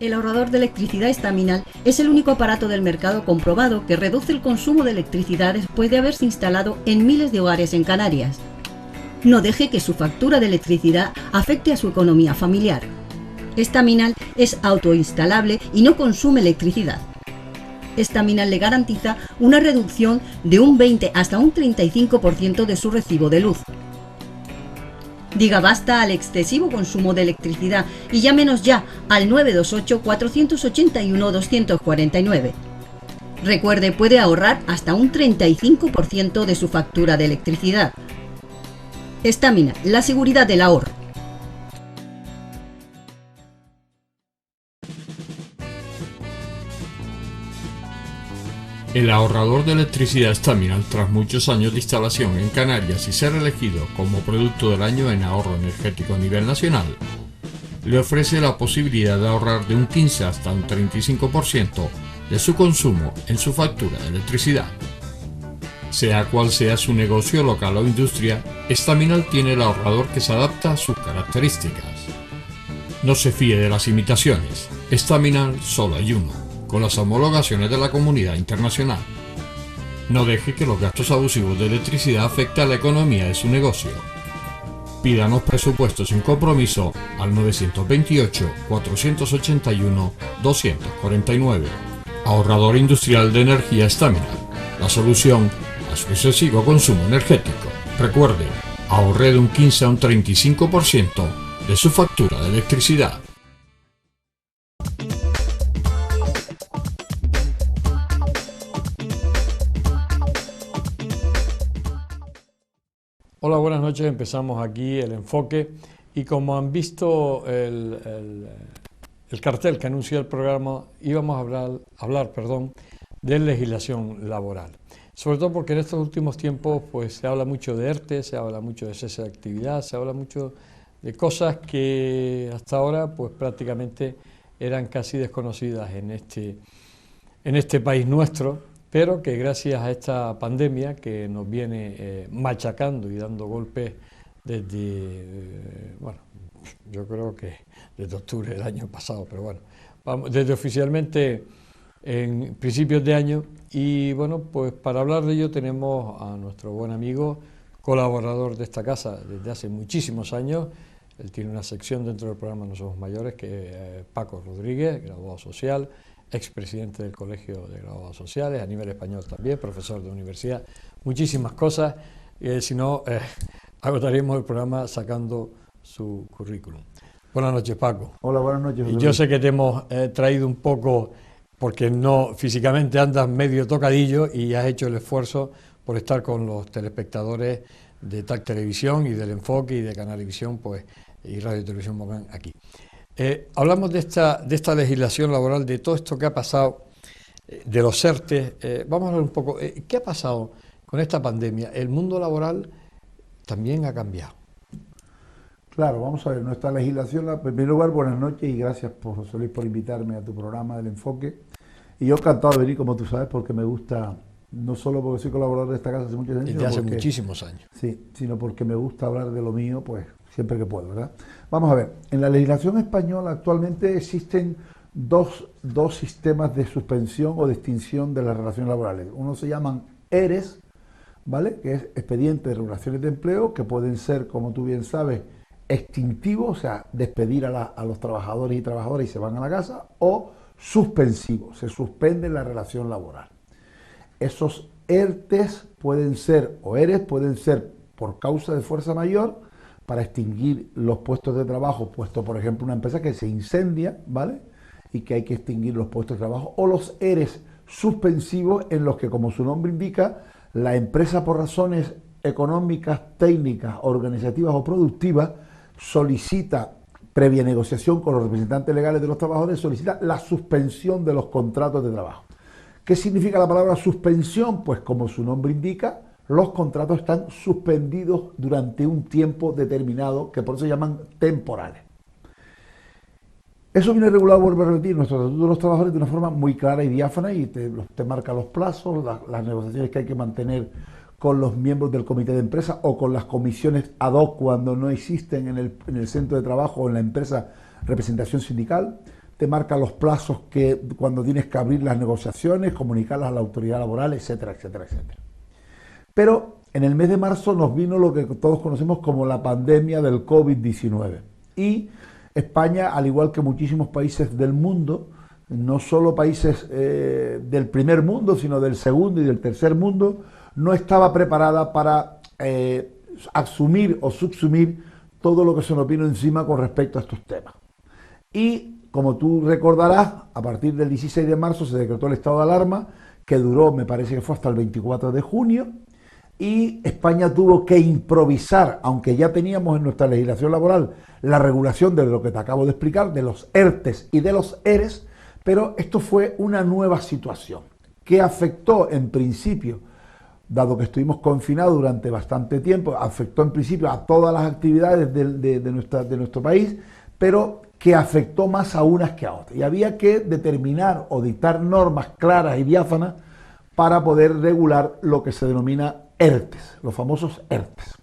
El ahorrador de electricidad estaminal es el único aparato del mercado comprobado que reduce el consumo de electricidad después de haberse instalado en miles de hogares en Canarias. No deje que su factura de electricidad afecte a su economía familiar. Estaminal es autoinstalable y no consume electricidad. Estaminal le garantiza una reducción de un 20 hasta un 35% de su recibo de luz. Diga basta al excesivo consumo de electricidad y llámenos ya al 928-481-249. Recuerde, puede ahorrar hasta un 35% de su factura de electricidad. Estaminal, la seguridad del ahorro. El ahorrador de electricidad Estaminal, tras muchos años de instalación en Canarias y ser elegido como producto del año en ahorro energético a nivel nacional, le ofrece la posibilidad de ahorrar de un 15 hasta un 35% de su consumo en su factura de electricidad. Sea cual sea su negocio local o industria, Estaminal tiene el ahorrador que se adapta a sus características. No se fíe de las imitaciones, Estaminal solo hay uno, con las homologaciones de la comunidad internacional. No deje que los gastos abusivos de electricidad afecten a la economía de su negocio. Pídanos presupuestos sin compromiso al 928-481-249. Ahorrador industrial de energía Estaminal, la solución a su excesivo consumo energético. Recuerde, ahorre de un 15 a un 35% de su factura de electricidad. Hola, buenas noches. Empezamos aquí el enfoque y como han visto el cartel que anunció el programa, íbamos a hablar de legislación laboral. Sobre todo porque en estos últimos tiempos pues, se habla mucho de ERTE, se habla mucho de cese de actividad, se habla mucho de cosas que hasta ahora pues, prácticamente eran casi desconocidas en este país nuestro, pero que gracias a esta pandemia que nos viene machacando y dando golpes desde, yo creo que desde octubre del año pasado, pero bueno, desde oficialmente en principios de año, y bueno, pues para hablar de ello tenemos a nuestro buen amigo, colaborador de esta casa desde hace muchísimos años. Él tiene una sección dentro del programa No Somos Mayores, que es Paco Rodríguez, graduado social, expresidente del Colegio de Graduados Sociales, a nivel español también, profesor de universidad, muchísimas cosas, si no, agotaríamos el programa sacando su currículum. Buenas noches, Paco. Hola, buenas noches. Y yo sé que te hemos traído un poco, porque no físicamente andas medio tocadillo y has hecho el esfuerzo por estar con los telespectadores de TAC Televisión y del Enfoque y de Canalevisión, pues, y Radio y Televisión Mogán aquí. Hablamos de esta legislación laboral, de todo esto que ha pasado, de los ERTE. Vamos a hablar un poco, ¿qué ha pasado con esta pandemia? El mundo laboral también ha cambiado. Claro, vamos a ver, nuestra legislación, en primer lugar, buenas noches y gracias, José Luis, por invitarme a tu programa del Enfoque. Y yo encantado de venir, como tú sabes, porque me gusta, no solo porque soy colaborador de esta casa hace muchos años, desde hace muchísimos años. Sí, sino porque me gusta hablar de lo mío, pues siempre que puedo, ¿verdad? Vamos a ver, en la legislación española actualmente existen dos sistemas de suspensión o de extinción de las relaciones laborales. Uno se llaman ERES, ¿vale? Que es expediente de regulaciones de empleo, que pueden ser, como tú bien sabes, extintivos, o sea, despedir a los trabajadores y trabajadoras y se van a la casa, o suspensivos, se suspende la relación laboral. Esos ERTES pueden ser, o ERES, pueden ser por causa de fuerza mayor, para extinguir los puestos de trabajo, puesto por ejemplo una empresa que se incendia, ¿vale? Y que hay que extinguir los puestos de trabajo, o los ERES suspensivos, en los que, como su nombre indica, la empresa, por razones económicas, técnicas, organizativas o productivas, solicita, previa negociación con los representantes legales de los trabajadores, solicita la suspensión de los contratos de trabajo. ¿Qué significa la palabra suspensión? Pues como su nombre indica, los contratos están suspendidos durante un tiempo determinado, que por eso se llaman temporales. Eso viene regulado, vuelvo a repetir, nuestro Estatuto de los Trabajadores de una forma muy clara y diáfana, y te marca los plazos, las negociaciones que hay que mantener con los miembros del comité de empresa o con las comisiones ad hoc cuando no existen en el centro de trabajo o en la empresa representación sindical. Te marca los plazos que cuando tienes que abrir las negociaciones, comunicarlas a la autoridad laboral, etcétera, etcétera, etcétera. Pero en el mes de marzo nos vino lo que todos conocemos como la pandemia del COVID-19. Y España, al igual que muchísimos países del mundo, no solo países del primer mundo, sino del segundo y del tercer mundo, no estaba preparada para asumir o subsumir todo lo que se nos vino encima con respecto a estos temas. Y como tú recordarás, a partir del 16 de marzo se decretó el estado de alarma, que duró, me parece que fue hasta el 24 de junio, y España tuvo que improvisar, aunque ya teníamos en nuestra legislación laboral la regulación de lo que te acabo de explicar, de los ERTES y de los ERES, pero esto fue una nueva situación que afectó en principio, dado que estuvimos confinados durante bastante tiempo, afectó en principio a todas las actividades de nuestro país, pero que afectó más a unas que a otras. Y había que determinar o dictar normas claras y diáfanas para poder regular lo que se denomina ERTES, los famosos ERTES.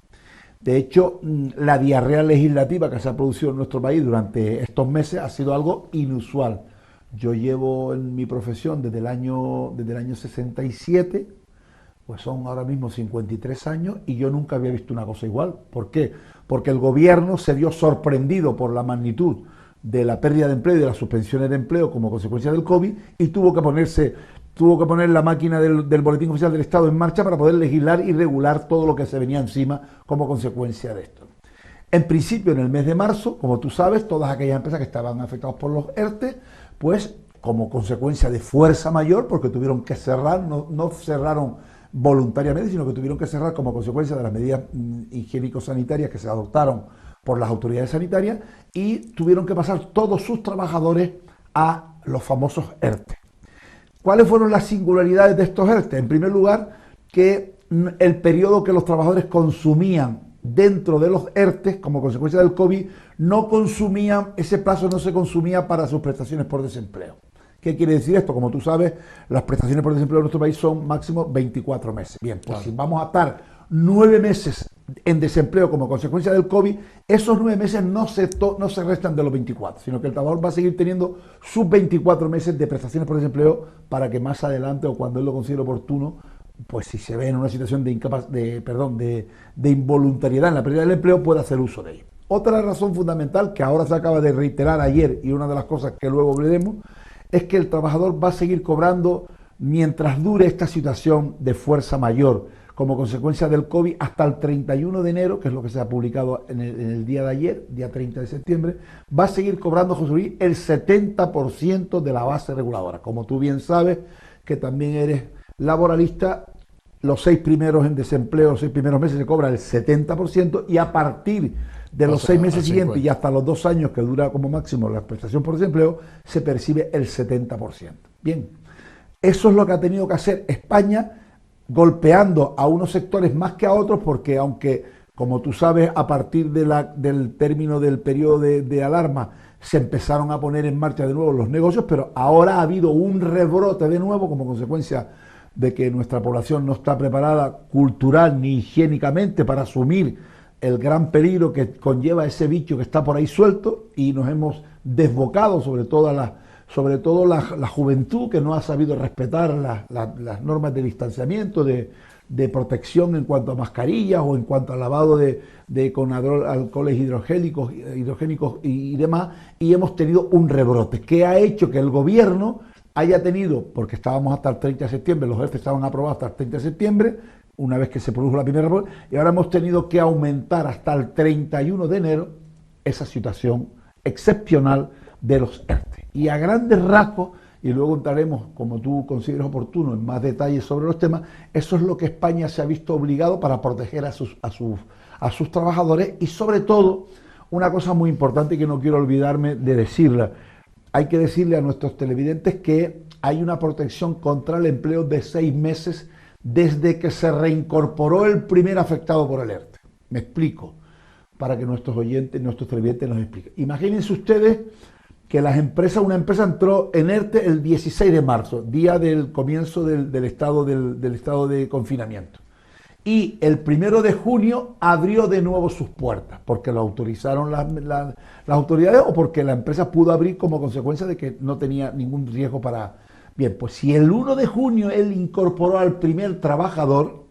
De hecho, la diarrea legislativa que se ha producido en nuestro país durante estos meses ha sido algo inusual. Yo llevo en mi profesión desde el año 67, pues son ahora mismo 53 años, y yo nunca había visto una cosa igual. ¿Por qué? Porque el gobierno se vio sorprendido por la magnitud de la pérdida de empleo y de las suspensiones de empleo como consecuencia del COVID, y tuvo que poner la máquina del Boletín Oficial del Estado en marcha para poder legislar y regular todo lo que se venía encima como consecuencia de esto. En principio, en el mes de marzo, como tú sabes, todas aquellas empresas que estaban afectadas por los ERTE, pues como consecuencia de fuerza mayor, porque tuvieron que cerrar, no cerraron voluntariamente, sino que tuvieron que cerrar como consecuencia de las medidas higiénico-sanitarias que se adoptaron por las autoridades sanitarias, y tuvieron que pasar todos sus trabajadores a los famosos ERTE. ¿Cuáles fueron las singularidades de estos ERTE? En primer lugar, que el periodo que los trabajadores consumían dentro de los ERTE, como consecuencia del COVID, ese plazo no se consumía para sus prestaciones por desempleo. ¿Qué quiere decir esto? Como tú sabes, las prestaciones por desempleo en nuestro país son máximo 24 meses. Bien, pues claro, si vamos a estar 9 meses en desempleo como consecuencia del COVID, esos 9 meses no se restan de los 24, sino que el trabajador va a seguir teniendo sus 24 meses de prestaciones por desempleo para que más adelante, o cuando él lo considere oportuno, pues si se ve en una situación de involuntariedad en la pérdida del empleo, pueda hacer uso de ello. Otra razón fundamental, que ahora se acaba de reiterar ayer, y una de las cosas que luego veremos, es que el trabajador va a seguir cobrando mientras dure esta situación de fuerza mayor como consecuencia del COVID hasta el 31 de enero, que es lo que se ha publicado en el día de ayer, día 30 de septiembre, va a seguir cobrando, José Luis, el 70% de la base reguladora. Como tú bien sabes, que también eres laboralista, los 6 primeros en desempleo, los 6 primeros meses se cobra el 70%, y a partir de los 6 meses siguientes y hasta los 2 años que dura como máximo la prestación por desempleo, se percibe el 70%. Bien, eso es lo que ha tenido que hacer España, golpeando a unos sectores más que a otros, porque aunque, como tú sabes, a partir del término del periodo de alarma se empezaron a poner en marcha de nuevo los negocios, pero ahora ha habido un rebrote de nuevo como consecuencia de que nuestra población no está preparada cultural ni higiénicamente para asumir el gran peligro que conlleva ese bicho que está por ahí suelto, y nos hemos desbocado sobre todas sobre todo la juventud que no ha sabido respetar las normas de distanciamiento, de protección en cuanto a mascarillas o en cuanto al lavado con alcoholes hidrogénicos y demás, y hemos tenido un rebrote que ha hecho que el gobierno haya tenido, porque estábamos hasta el 30 de septiembre, los ERTE estaban aprobados hasta el 30 de septiembre, una vez que se produjo la primera rebrote, y ahora hemos tenido que aumentar hasta el 31 de enero esa situación excepcional de los ERTE. Y a grandes rasgos, y luego entraremos, como tú consideres oportuno, en más detalles sobre los temas, eso es lo que España se ha visto obligado para proteger a sus trabajadores, y sobre todo, una cosa muy importante que no quiero olvidarme de decirla, hay que decirle a nuestros televidentes que hay una protección contra el empleo de 6 meses desde que se reincorporó el primer afectado por el ERTE. Me explico, para que nuestros oyentes, nuestros televidentes nos expliquen. Imagínense ustedes que una empresa entró en ERTE el 16 de marzo, día del comienzo del estado de confinamiento. Y el 1 de junio abrió de nuevo sus puertas, porque lo autorizaron las autoridades o porque la empresa pudo abrir como consecuencia de que no tenía ningún riesgo para... Bien, pues si el 1 de junio él incorporó al primer trabajador,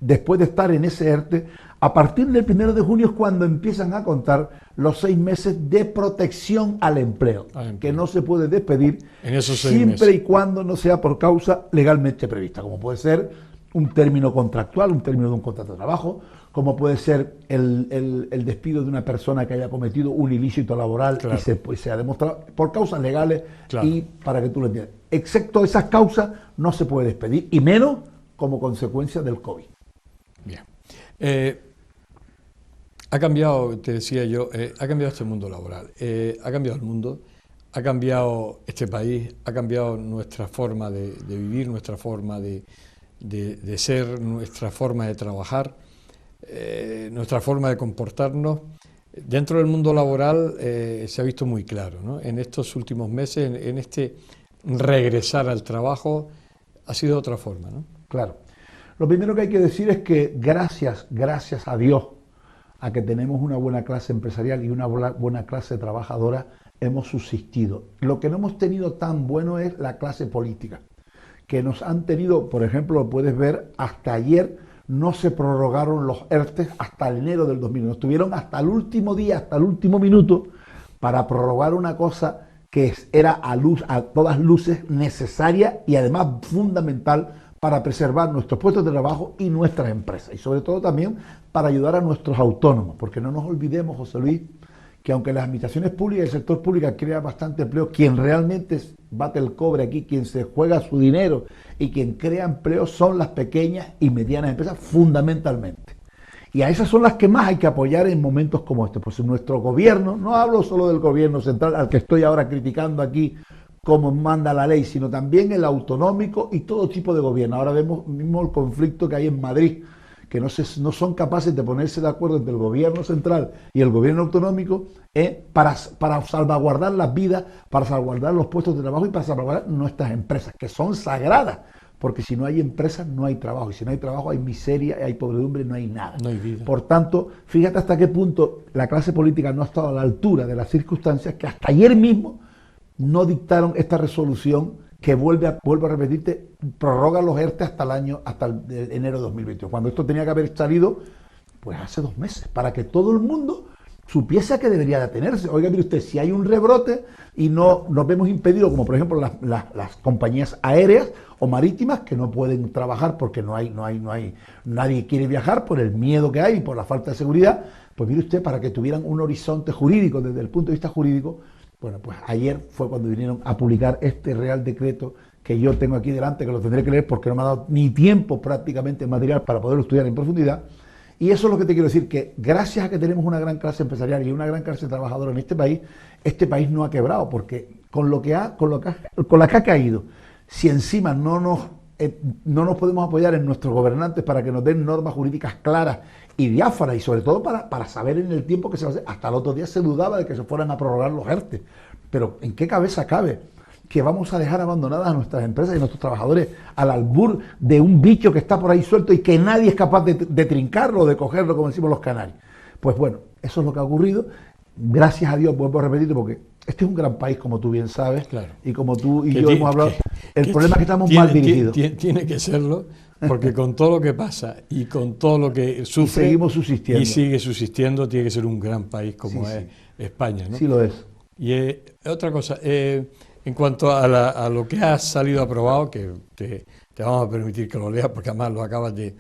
después de estar en ese ERTE, a partir del 1 de junio es cuando empiezan a contar los 6 meses de protección al empleo, que no se puede despedir en esos 6 siempre meses. y cuando no sea por causa legalmente prevista, como puede ser un término contractual, un término de un contrato de trabajo, como puede ser el despido de una persona que haya cometido un ilícito laboral, claro, y se ha demostrado por causas legales, claro, y para que tú lo entiendas. Excepto esas causas no se puede despedir, y menos como consecuencia del COVID. Bien. Ha cambiado, te decía yo, ha cambiado este mundo laboral, ha cambiado el mundo, ha cambiado este país, ha cambiado nuestra forma de vivir, nuestra forma de ser, nuestra forma de trabajar, nuestra forma de comportarnos. Dentro del mundo laboral se ha visto muy claro, ¿no? En estos últimos meses, en este regresar al trabajo, ha sido de otra forma, ¿no? Claro. Lo primero que hay que decir es que gracias a Dios, a que tenemos una buena clase empresarial y una buena clase trabajadora, hemos subsistido. Lo que no hemos tenido tan bueno es la clase política, que nos han tenido, por ejemplo, lo puedes ver, hasta ayer no se prorrogaron los ERTE hasta enero del 2000. Nos tuvieron hasta el último día, hasta el último minuto, para prorrogar una cosa que era a todas luces necesaria y además fundamental para preservar nuestros puestos de trabajo y nuestras empresas, y sobre todo también para ayudar a nuestros autónomos, porque no nos olvidemos, José Luis, que aunque las administraciones públicas y el sector público crea bastante empleo, quien realmente bate el cobre aquí, quien se juega su dinero y quien crea empleo son las pequeñas y medianas empresas fundamentalmente. Y a esas son las que más hay que apoyar en momentos como este, pues nuestro gobierno, no hablo solo del gobierno central, al que estoy ahora criticando aquí como manda la ley, sino también el autonómico y todo tipo de gobierno. Ahora vemos mismo el conflicto que hay en Madrid, que no son capaces de ponerse de acuerdo entre el gobierno central y el gobierno autonómico para salvaguardar las vidas, para salvaguardar los puestos de trabajo y para salvaguardar nuestras empresas, que son sagradas, porque si no hay empresas no hay trabajo, y si no hay trabajo hay miseria, hay podredumbre, no hay nada. No hay vida. Por tanto, fíjate hasta qué punto la clase política no ha estado a la altura de las circunstancias, que hasta ayer mismo no dictaron esta resolución que vuelvo a repetirte, prorroga los ERTE hasta el enero de 2021, cuando esto tenía que haber salido pues hace 2 meses, para que todo el mundo supiese que debería de atenerse. Oiga, mire usted, si hay un rebrote y no nos vemos impedidos, como por ejemplo las compañías aéreas o marítimas, que no pueden trabajar porque nadie quiere viajar por el miedo que hay y por la falta de seguridad, pues mire usted, para que tuvieran un horizonte jurídico, desde el punto de vista jurídico. Bueno, pues ayer fue cuando vinieron a publicar este Real Decreto que yo tengo aquí delante, que lo tendré que leer porque no me ha dado ni tiempo prácticamente material para poderlo estudiar en profundidad. Y eso es lo que te quiero decir, que gracias a que tenemos una gran clase empresarial y una gran clase trabajadora en este país no ha quebrado, porque con la que ha caído, si encima no nos podemos apoyar en nuestros gobernantes para que nos den normas jurídicas claras y diáfanas, y sobre todo para saber en el tiempo que se va a hacer. Hasta el otro día se dudaba de que se fueran a prorrogar los ERTE, pero ¿en qué cabeza cabe que vamos a dejar abandonadas a nuestras empresas y a nuestros trabajadores al albur de un bicho que está por ahí suelto y que nadie es capaz de trincarlo o de cogerlo, como decimos los canarios? Pues bueno, eso es lo que ha ocurrido. gracias a Dios, vuelvo a repetirlo, porque este es un gran país, como tú bien sabes, Claro. y como tú y Que yo ti- hemos hablado, que- el problema es que estamos tiene- mal dirigidos. Tiene que serlo, porque con todo lo que pasa y con todo lo que sufre seguimos subsistiendo. y sigue subsistiendo, tiene que ser un gran país como Sí, es sí. España, ¿no? Sí lo es. Y otra cosa, en cuanto a lo que ha salido aprobado, que te vamos a permitir que lo leas porque además lo acabas de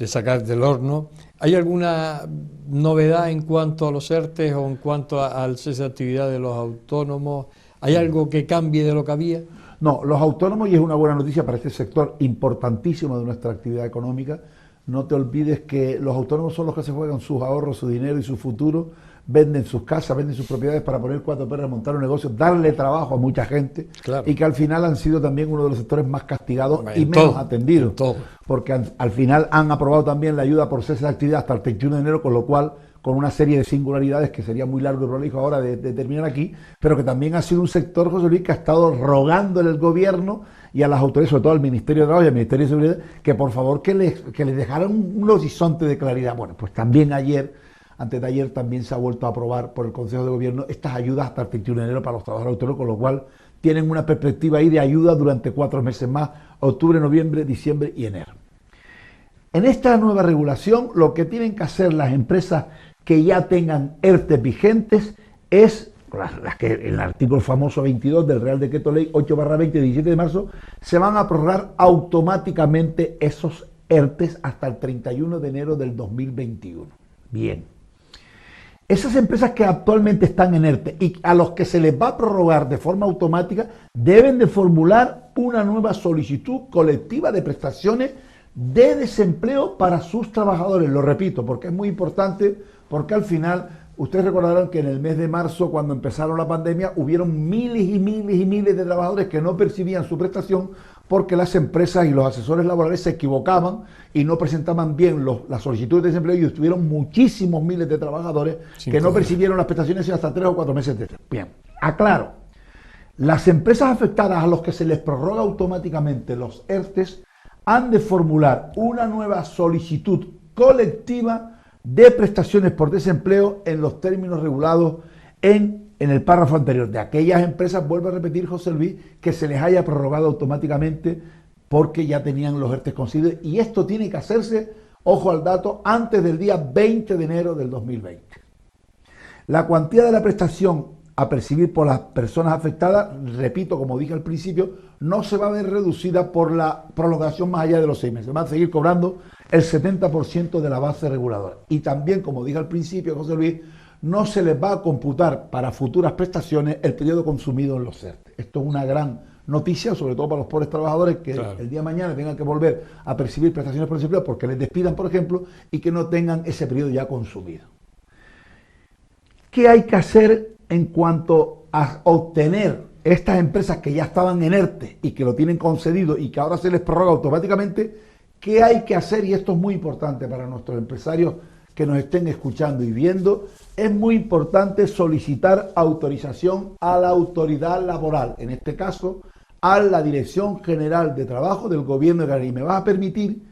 sacar del horno, ¿hay alguna novedad en cuanto a los ERTES o en cuanto al cese de actividad de los autónomos? ¿Hay algo que cambie de lo que había? No, los autónomos, y es una buena noticia para este sector importantísimo de nuestra actividad económica. No te olvides que los autónomos son los que se juegan sus ahorros, su dinero y su futuro, venden sus casas, venden sus propiedades para poner cuatro perras, montar un negocio, darle trabajo a mucha gente, Claro. y que al final han sido también uno de los sectores más castigados En y menos todo, atendidos. en todo. Porque al final han aprobado también la ayuda por cese de actividad hasta el 31 de enero, con lo cual, con una serie de singularidades que sería muy largo y prolijo ahora de terminar aquí, pero que también ha sido un sector, José Luis, que ha estado rogándole al gobierno y a las autoridades, sobre todo al Ministerio de Trabajo y al Ministerio de Seguridad, que por favor que les dejaran un horizonte de claridad. Bueno, pues también antes de ayer también se ha vuelto a aprobar por el Consejo de Gobierno estas ayudas hasta el 31 de enero para los trabajadores autónomos, con lo cual tienen una perspectiva ahí de ayuda durante 4 meses más, octubre, noviembre, diciembre y enero. En esta nueva regulación, lo que tienen que hacer las empresas que ya tengan ERTE vigentes es, las que en el artículo famoso 22 del Real Decreto Ley 8/20 de 17 de marzo, se van a prorrogar automáticamente esos ERTES hasta el 31 de enero del 2021. Bien. Esas empresas que actualmente están en ERTE y a los que se les va a prorrogar de forma automática deben de formular una nueva solicitud colectiva de prestaciones de desempleo para sus trabajadores. Lo repito, porque es muy importante, porque al final, ustedes recordarán que en el mes de marzo, cuando empezaron la pandemia, hubieron miles y miles y miles de trabajadores que no percibían su prestación porque las empresas y los asesores laborales se equivocaban y no presentaban bien las solicitudes de desempleo, y estuvieron muchísimos miles de trabajadores que no percibieron las prestaciones sino hasta 3 o 4 meses después. Bien, aclaro, las empresas afectadas a los que se les prorroga automáticamente los ERTES han de formular una nueva solicitud colectiva de prestaciones por desempleo en los términos regulados en el párrafo anterior. De aquellas empresas, vuelvo a repetir, José Luis, que se les haya prorrogado automáticamente porque ya tenían los ERTES concedidos, y esto tiene que hacerse, ojo al dato, antes del día 20 de enero del 2020. La cuantía de la prestación a percibir por las personas afectadas, repito, como dije al principio, no se va a ver reducida por la prolongación más allá de los 6 meses. Van a seguir cobrando el 70% de la base reguladora. Y también, como dije al principio, José Luis, no se les va a computar para futuras prestaciones el periodo consumido en los ERTE. Esto es una gran noticia, sobre todo para los pobres trabajadores que el día de mañana tengan que volver a percibir prestaciones por desempleo porque les despidan, por ejemplo, y que no tengan ese periodo ya consumido. ¿Qué hay que hacer en cuanto a obtener estas empresas que ya estaban en ERTE y que lo tienen concedido y que ahora se les prorroga automáticamente? ¿Qué hay que hacer? Y esto es muy importante para nuestros empresarios que nos estén escuchando y viendo. Es muy importante solicitar autorización a la autoridad laboral, en este caso a la Dirección General de Trabajo del Gobierno de Canarias. Y me vas a permitir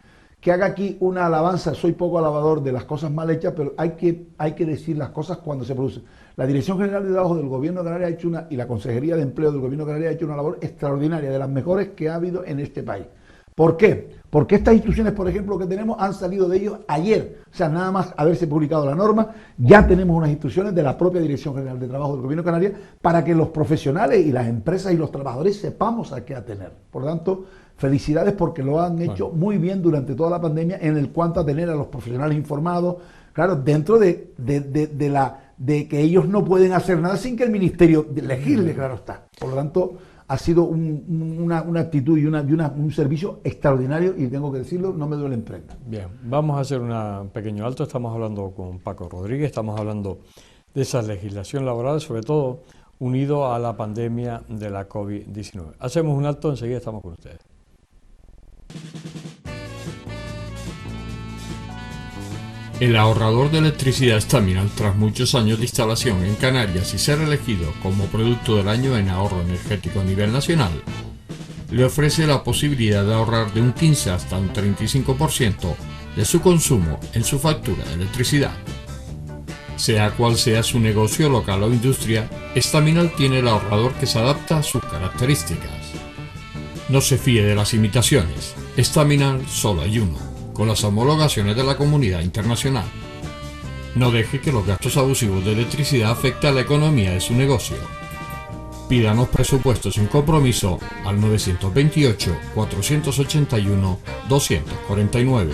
que haga aquí una alabanza. Soy poco alabador de las cosas mal hechas, pero hay que decir las cosas cuando se producen. La Dirección General de Trabajo del Gobierno de Canarias ha hecho y la Consejería de Empleo del Gobierno de Canarias ha hecho una labor extraordinaria, de las mejores que ha habido en este país. ¿Por qué? Porque estas instrucciones, por ejemplo, que tenemos han salido de ellos ayer. O sea, nada más haberse publicado la norma, ya tenemos unas instrucciones de la propia Dirección General de Trabajo del Gobierno de Canarias para que los profesionales y las empresas y los trabajadores sepamos a qué atener. Por lo tanto, felicidades porque lo han hecho muy bien durante toda la pandemia en el cuanto a tener a los profesionales informados, claro, dentro de que ellos no pueden hacer nada sin que el Ministerio legisle, claro está. Por lo tanto, ha sido una actitud y un servicio extraordinario, y tengo que decirlo, no me duele en prenda. Bien, vamos a hacer un pequeño alto. Estamos hablando con Paco Rodríguez, estamos hablando de esa legislación laboral, sobre todo unido a la pandemia de la COVID-19. Hacemos un alto, enseguida estamos con ustedes. El ahorrador de electricidad Staminal, tras muchos años de instalación en Canarias y ser elegido como producto del año en ahorro energético a nivel nacional, le ofrece la posibilidad de ahorrar de un 15 hasta un 35% de su consumo en su factura de electricidad. Sea cual sea su negocio local o industria, Staminal tiene el ahorrador que se adapta a sus características. No se fíe de las imitaciones. Staminal solo hay uno, con las homologaciones de la comunidad internacional. No deje que los gastos abusivos de electricidad afecten a la economía de su negocio. Pídanos presupuestos sin compromiso al 928-481-249.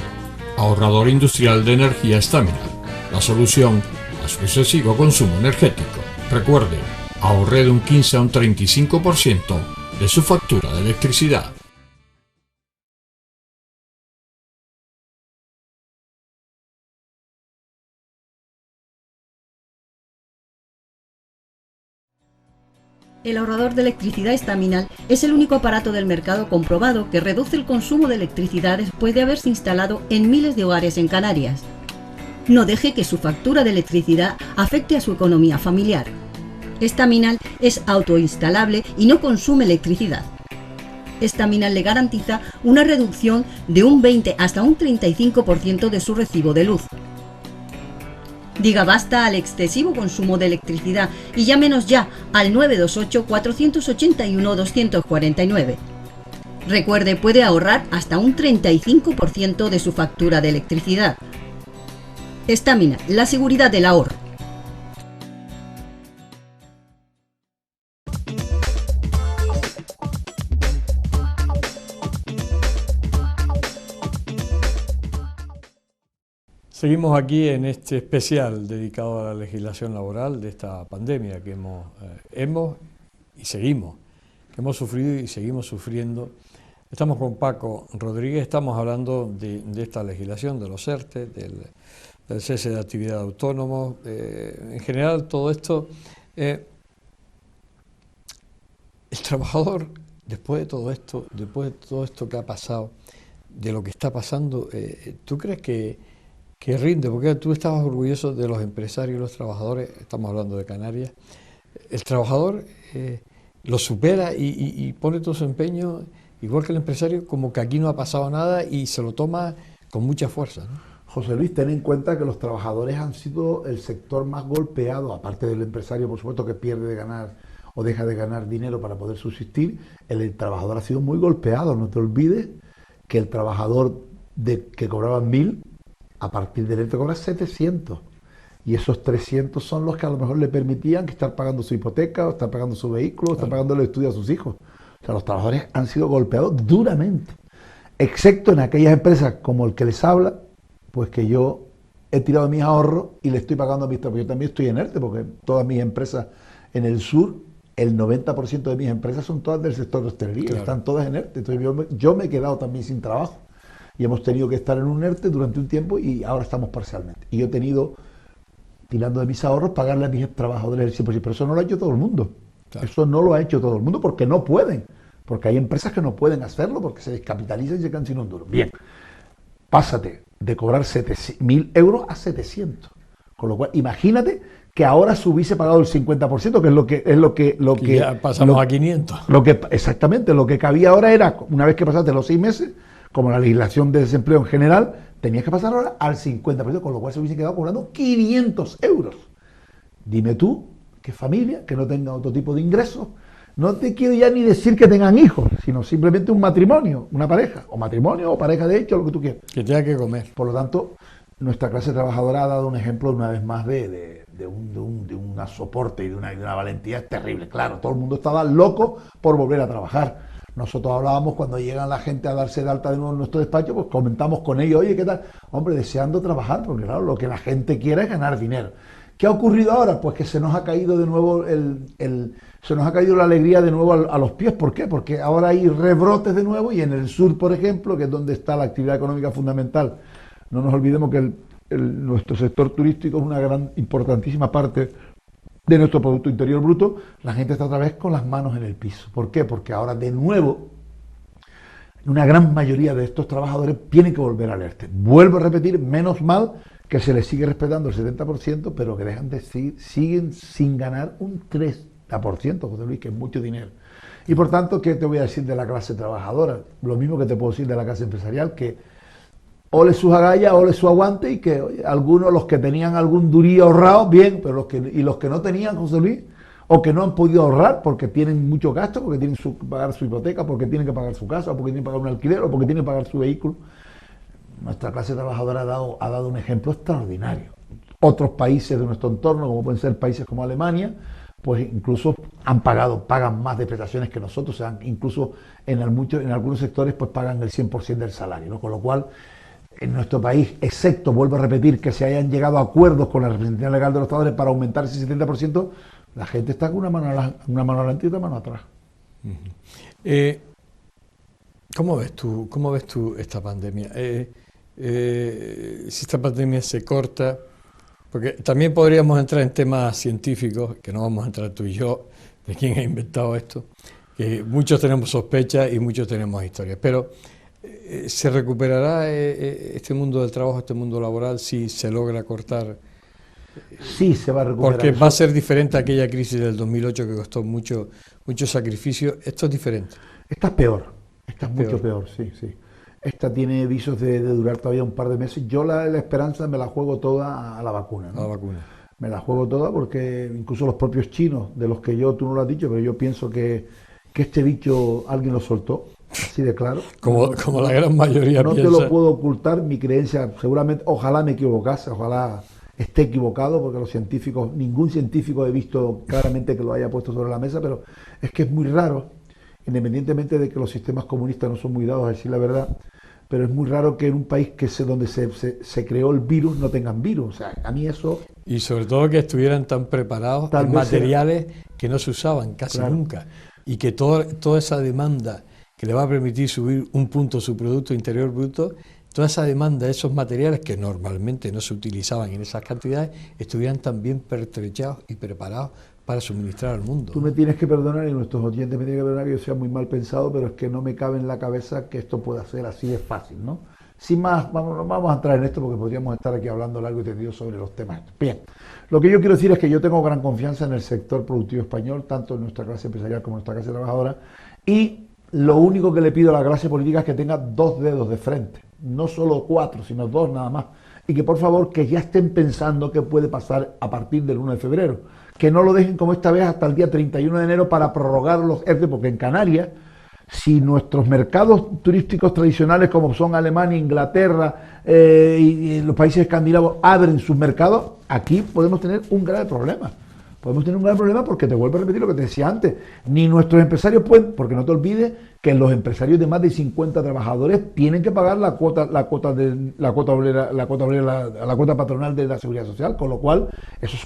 Ahorrador industrial de energía Staminal. La solución a su excesivo consumo energético. Recuerde, ahorre de un 15 a un 35% de su factura de electricidad. El ahorrador de electricidad Staminal es el único aparato del mercado comprobado que reduce el consumo de electricidad después de haberse instalado en miles de hogares en Canarias. No deje que su factura de electricidad afecte a su economía familiar. Staminal es autoinstalable y no consume electricidad. Staminal le garantiza una reducción de un 20 hasta un 35% de su recibo de luz. Diga basta al excesivo consumo de electricidad y llámenos ya al 928-481-249. Recuerde, puede ahorrar hasta un 35% de su factura de electricidad. Staminal, la seguridad del ahorro. Seguimos aquí en este especial dedicado a la legislación laboral de esta pandemia que hemos sufrido y seguimos sufriendo. Estamos con Paco Rodríguez, estamos hablando de esta legislación, de los ERTE, del cese de actividad de autónomos, en general todo esto. El trabajador, después de todo esto que ha pasado, de lo que está pasando, ¿tú crees que rinde? Porque tú estabas orgulloso de los empresarios y los trabajadores, estamos hablando de Canarias. El trabajador lo supera y pone todo su empeño, igual que el empresario, como que aquí no ha pasado nada y se lo toma con mucha fuerza, ¿no? José Luis, ten en cuenta que los trabajadores han sido el sector más golpeado, aparte del empresario, por supuesto, que pierde de ganar o deja de ganar dinero para poder subsistir. El trabajador ha sido muy golpeado. No te olvides que el trabajador que cobraba 1.000, a partir del ERTE cobra 700. Y esos 300 son los que a lo mejor le permitían estar pagando su hipoteca, o estar pagando su vehículo, o estar pagando el estudio a sus hijos. O sea, los trabajadores han sido golpeados duramente, excepto en aquellas empresas como el que les habla, pues que yo he tirado mis ahorros y le estoy pagando a mis trabajadores. Yo también estoy en ERTE, porque todas mis empresas en el sur, el 90% de mis empresas son todas del sector de hostelería, claro. Están todas en ERTE. Entonces yo me he quedado también sin trabajo. Y hemos tenido que estar en un ERTE durante un tiempo y ahora estamos parcialmente. Y yo he tenido, tirando de mis ahorros, pagarle a mis trabajadores el 100%. Pero eso no lo ha hecho todo el mundo. Claro. Eso no lo ha hecho todo el mundo porque no pueden. Porque hay empresas que no pueden hacerlo porque se descapitalizan y se quedan sin un duro. Bien, pásate de cobrar 1.000 euros a 700. Con lo cual, imagínate que ahora se hubiese pagado el 50%, que es lo que ya pasamos a 500. Exactamente, lo que cabía ahora era, una vez que pasaste los 6 meses, como la legislación de desempleo en general, tenías que pasar ahora al 50%, con lo cual se hubiese quedado cobrando 500 euros. Dime tú, qué familia que no tenga otro tipo de ingresos, no te quiero ya ni decir que tengan hijos, sino simplemente un matrimonio, una pareja, o matrimonio, o pareja de hecho, lo que tú quieras. Que tenga que comer. Por lo tanto, nuestra clase trabajadora ha dado un ejemplo una vez más de un soporte y de una valentía terrible. Claro, todo el mundo estaba loco por volver a trabajar. Nosotros hablábamos cuando llegan la gente a darse de alta de nuevo en nuestro despacho, pues comentamos con ellos, oye, ¿qué tal? Hombre, deseando trabajar, porque claro, lo que la gente quiere es ganar dinero. ¿Qué ha ocurrido ahora? Pues que se nos ha caído de nuevo se nos ha caído la alegría de nuevo a los pies. ¿Por qué? Porque ahora hay rebrotes de nuevo y en el sur, por ejemplo, que es donde está la actividad económica fundamental, no nos olvidemos que nuestro sector turístico es una gran, importantísima parte de nuestro Producto Interior Bruto, la gente está otra vez con las manos en el piso. ¿Por qué? Porque ahora de nuevo una gran mayoría de estos trabajadores tienen que volver al ERTE. Vuelvo a repetir, menos mal que se les sigue respetando el 70%, pero que siguen sin ganar un 30%, José Luis, que es mucho dinero. Y por tanto, ¿qué te voy a decir de la clase trabajadora? Lo mismo que te puedo decir de la clase empresarial, que ole sus agallas, ole su aguante, y que oye, algunos, los que tenían algún durío ahorrado, bien, pero los que no tenían, José Luis, o que no han podido ahorrar porque tienen mucho gasto, porque tienen que pagar su hipoteca, porque tienen que pagar su casa, o porque tienen que pagar un alquiler, o porque tienen que pagar su vehículo. Nuestra clase trabajadora ha dado un ejemplo extraordinario. Otros países de nuestro entorno, como pueden ser países como Alemania, pues incluso pagan más de prestaciones que nosotros, o sea, incluso en algunos sectores pues pagan el 100% del salario, ¿no? Con lo cual, en nuestro país, excepto, vuelvo a repetir, que se hayan llegado a acuerdos con la representación legal de los trabajadores para aumentar ese 70%, la gente está con una mano adelante y otra mano atrás. ¿Cómo ves tú esta pandemia? Si esta pandemia se corta, porque también podríamos entrar en temas científicos, que no vamos a entrar tú y yo, de quién ha inventado esto, que muchos tenemos sospechas y muchos tenemos historias, pero ¿se recuperará este mundo del trabajo, este mundo laboral, si se logra cortar? Sí, se va a recuperar. Porque va a ser diferente a aquella crisis del 2008 que costó mucho sacrificio. Esto es diferente. Esta es peor, esta es mucho peor, sí. Esta tiene visos de durar todavía un par de meses. Yo la esperanza me la juego toda a la vacuna, ¿no? A la vacuna. Me la juego toda porque incluso los propios chinos, de los que tú no lo has dicho, pero yo pienso que este bicho alguien lo soltó, así de claro. Como la gran mayoría no piensa. No te lo puedo ocultar, mi creencia, seguramente, ojalá me equivocase, ojalá esté equivocado, porque los científicos, ningún científico he visto claramente que lo haya puesto sobre la mesa, pero es que es muy raro, independientemente de que los sistemas comunistas no son muy dados a decir la verdad, pero es muy raro que en un país donde se creó el virus no tengan virus. O sea, a mí eso... Y sobre todo que estuvieran tan preparados en materiales que no se usaban casi nunca. Y que toda esa demanda que le va a permitir subir un punto su Producto Interior Bruto, toda esa demanda de esos materiales que normalmente no se utilizaban en esas cantidades, estuvieran también pertrechados y preparados para suministrar al mundo. Tú me tienes que perdonar y nuestros oyentes me tienen que perdonar que yo sea muy mal pensado, pero es que no me cabe en la cabeza que esto pueda ser así de fácil, ¿no? Sin más, vamos a entrar en esto porque podríamos estar aquí hablando largo y tendido sobre los temas. Bien, lo que yo quiero decir es que yo tengo gran confianza en el sector productivo español, tanto en nuestra clase empresarial como en nuestra clase trabajadora, y lo único que le pido a la clase política es que tenga 2 dedos de frente, no solo 4, sino 2 nada más, y que por favor que ya estén pensando qué puede pasar a partir del 1 de febrero, que no lo dejen como esta vez hasta el día 31 de enero para prorrogar los ERTE, porque en Canarias, si nuestros mercados turísticos tradicionales como son Alemania, Inglaterra y los países escandinavos abren sus mercados, aquí podemos tener un grave problema. Podemos tener un gran problema porque, te vuelvo a repetir lo que te decía antes, ni nuestros empresarios pueden, porque no te olvides que los empresarios de más de 50 trabajadores tienen que pagar la cuota patronal de la Seguridad Social, con lo cual eso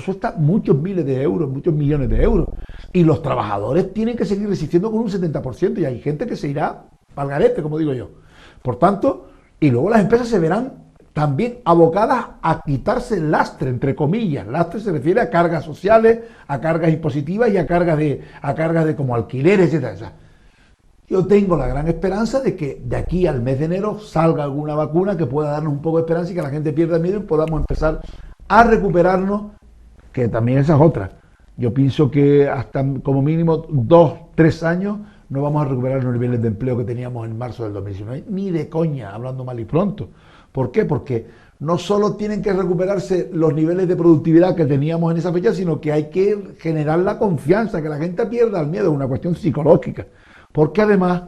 cuesta muchos miles de euros, muchos millones de euros. Y los trabajadores tienen que seguir resistiendo con un 70% y hay gente que se irá al garete, como digo yo. Por tanto, y luego las empresas se verán también abocadas a quitarse el lastre, entre comillas. Lastre se refiere a cargas sociales, a cargas impositivas y a cargas de como alquileres, etc. Yo tengo la gran esperanza de que de aquí al mes de enero salga alguna vacuna que pueda darnos un poco de esperanza y que la gente pierda el miedo y podamos empezar a recuperarnos, que también esa es otra. Yo pienso que hasta como mínimo 2-3 años no vamos a recuperar los niveles de empleo que teníamos en marzo del 2019, ni de coña, hablando mal y pronto. ¿Por qué? Porque no solo tienen que recuperarse los niveles de productividad que teníamos en esa fecha, sino que hay que generar la confianza, que la gente pierda el miedo, es una cuestión psicológica. Porque además,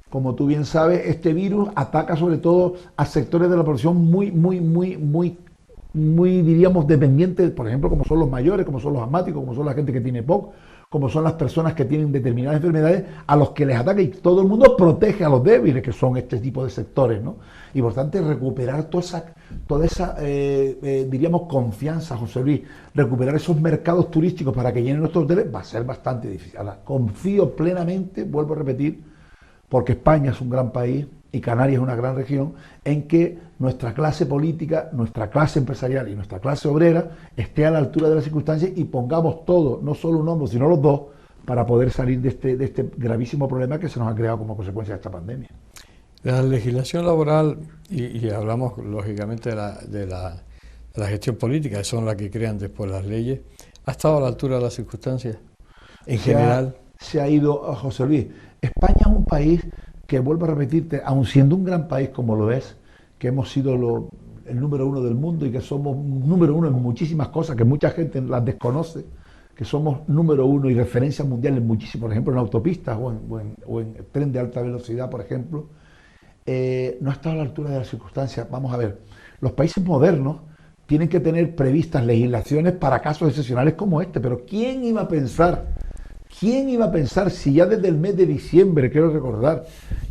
como tú bien sabes, este virus ataca sobre todo a sectores de la población muy, diríamos, dependientes, por ejemplo, como son los mayores, como son los asmáticos, como son la gente que tiene POC, como son las personas que tienen determinadas enfermedades, a los que les ataca, y todo el mundo protege a los débiles, que son este tipo de sectores, ¿no? Y por tanto, recuperar toda esa diríamos, confianza, José Luis, recuperar esos mercados turísticos para que llenen nuestros hoteles, va a ser bastante difícil. Ahora, confío plenamente, vuelvo a repetir, porque España es un gran país y Canarias es una gran región, en que nuestra clase política, nuestra clase empresarial y nuestra clase obrera esté a la altura de las circunstancias y pongamos todo, no solo un hombro, sino los dos, para poder salir de este gravísimo problema que se nos ha creado como consecuencia de esta pandemia. La legislación laboral, y hablamos lógicamente de la gestión política, que son las que crean después las leyes, ¿ha estado a la altura de las circunstancias en general? Se ha ido, José Luis. España es un país que, vuelvo a repetirte, aun siendo un gran país como lo es, que hemos sido el número uno del mundo y que somos número uno en muchísimas cosas que mucha gente las desconoce, que somos número uno y referencia mundial en muchísimo, por ejemplo en autopistas o en tren de alta velocidad, por ejemplo, no ha estado a la altura de las circunstancias. Vamos a ver, los países modernos tienen que tener previstas legislaciones para casos excepcionales como este, pero ¿quién iba a pensar si ya desde el mes de diciembre, quiero recordar,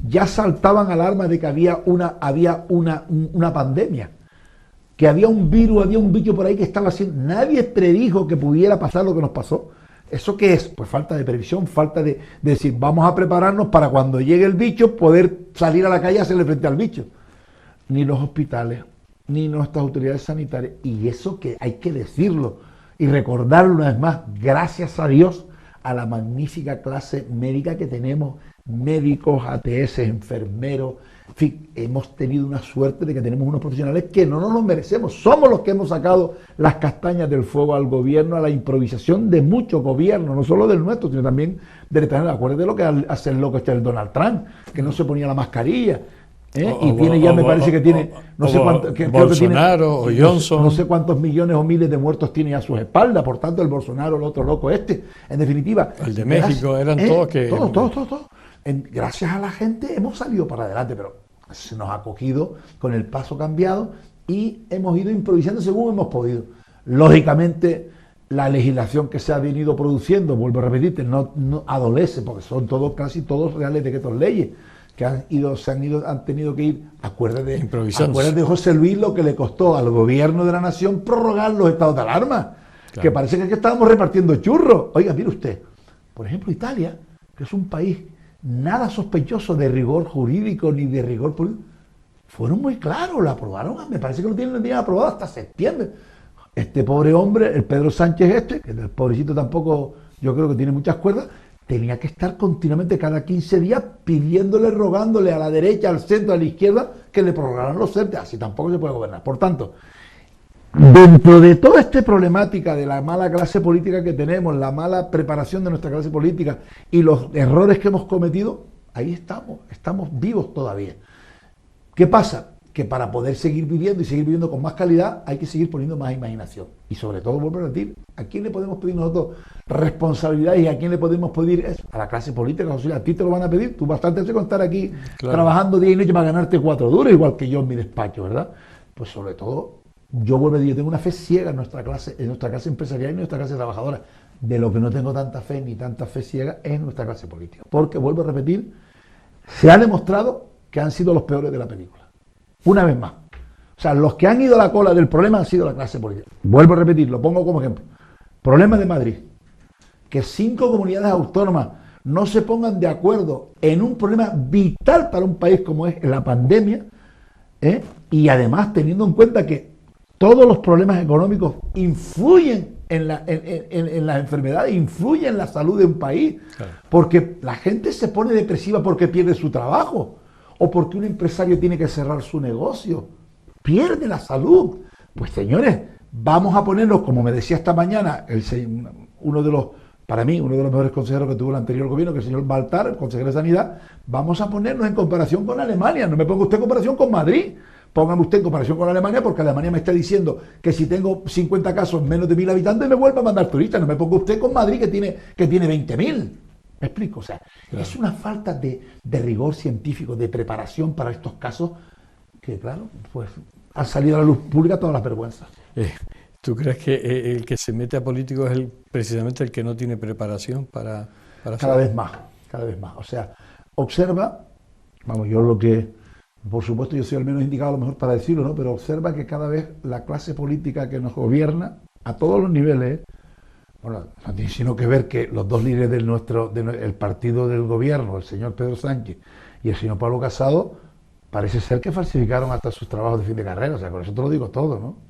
ya saltaban alarmas de que había una pandemia, que había un virus, había un bicho por ahí que estaba haciendo? Nadie predijo que pudiera pasar lo que nos pasó. ¿Eso qué es? Pues falta de previsión, falta de decir, vamos a prepararnos para cuando llegue el bicho poder salir a la calle y hacerle frente al bicho. Ni los hospitales, ni nuestras autoridades sanitarias, y eso que hay que decirlo y recordarlo una vez más, gracias a Dios, a la magnífica clase médica que tenemos, médicos, ATS, enfermeros, en fin, hemos tenido una suerte de que tenemos unos profesionales que no nos los merecemos. Somos los que hemos sacado las castañas del fuego al gobierno, a la improvisación de muchos gobiernos, no solo del nuestro, sino también del extranjero. Acuérdate de lo que hace el loco el Donald Trump, que no se ponía la mascarilla. Y tiene ya, me parece que tiene, no sé cuánto, Bolsonaro o Johnson, no sé cuántos millones o miles de muertos tiene a sus espaldas. Por tanto, el Bolsonaro, el otro loco en definitiva, el de México, eran todos que todos. Gracias a la gente hemos salido para adelante, pero se nos ha cogido con el paso cambiado y hemos ido improvisando según hemos podido. Lógicamente, la legislación que se ha venido produciendo, vuelvo a repetirte, no adolece, porque son casi todos reales decretos leyes que han tenido que ir. Acuérdate de José Luis lo que le costó al gobierno de la nación prorrogar los estados de alarma, claro, que parece que es que estábamos repartiendo churros. Oiga, mire usted, por ejemplo Italia, que es un país nada sospechoso de rigor jurídico ni de rigor político, fueron muy claros, la aprobaron, me parece que lo tienen aprobado hasta septiembre. Este pobre hombre, el Pedro Sánchez que el pobrecito tampoco, yo creo que tiene muchas cuerdas, tenía que estar continuamente cada 15 días pidiéndole, rogándole a la derecha, al centro, a la izquierda, que le prorrogaran los CERTE. Así tampoco se puede gobernar. Por tanto, dentro de toda esta problemática de la mala clase política que tenemos, la mala preparación de nuestra clase política y los errores que hemos cometido, ahí estamos vivos todavía. ¿Qué pasa? Que para poder seguir viviendo con más calidad hay que seguir poniendo más imaginación. Y sobre todo, vuelvo a repetir, ¿a quién le podemos pedir nosotros responsabilidad y a quién le podemos pedir eso? A la clase política, José, a ti te lo van a pedir. Tú bastante haces con estar aquí, claro, trabajando día y noche para ganarte 4 duros, igual que yo en mi despacho, ¿verdad? Pues sobre todo, yo vuelvo a decir, yo tengo una fe ciega en nuestra clase empresarial y en nuestra clase trabajadora. De lo que no tengo tanta fe ni tanta fe ciega es en nuestra clase política. Porque, vuelvo a repetir, se ha demostrado que han sido los peores de la película. Una vez más. O sea, los que han ido a la cola del problema han sido la clase política. Vuelvo a repetir, lo pongo como ejemplo. Problema de Madrid. Que 5 comunidades autónomas no se pongan de acuerdo en un problema vital para un país como es la pandemia, y además teniendo en cuenta que todos los problemas económicos influyen en las enfermedades, influyen en la salud de un país, claro, porque la gente se pone depresiva porque pierde su trabajo, o porque un empresario tiene que cerrar su negocio, pierde la salud. Pues señores, vamos a ponernos, como me decía esta mañana, para mí, uno de los mejores consejeros que tuvo el anterior gobierno, que es el señor Baltar, el consejero de Sanidad, vamos a ponernos en comparación con Alemania. No me ponga usted en comparación con Madrid, póngame usted en comparación con Alemania, porque Alemania me está diciendo que si tengo 50 casos menos de 1.000 habitantes me vuelva a mandar turistas. No me ponga usted con Madrid que tiene 20.000. ¿Me explico? O sea, claro, es una falta de rigor científico, de preparación para estos casos que, claro, pues han salido a la luz pública todas las vergüenzas. ¿Tú crees que el que se mete a político es precisamente el que no tiene preparación para cada vez más. O sea, observa, por supuesto yo soy al menos indicado a lo mejor para decirlo, ¿no? Pero observa que cada vez la clase política que nos gobierna, a todos los niveles, bueno, no tiene sino que ver que los dos líderes del partido del gobierno, el señor Pedro Sánchez y el señor Pablo Casado, parece ser que falsificaron hasta sus trabajos de fin de carrera. O sea, con eso te lo digo todo, ¿no?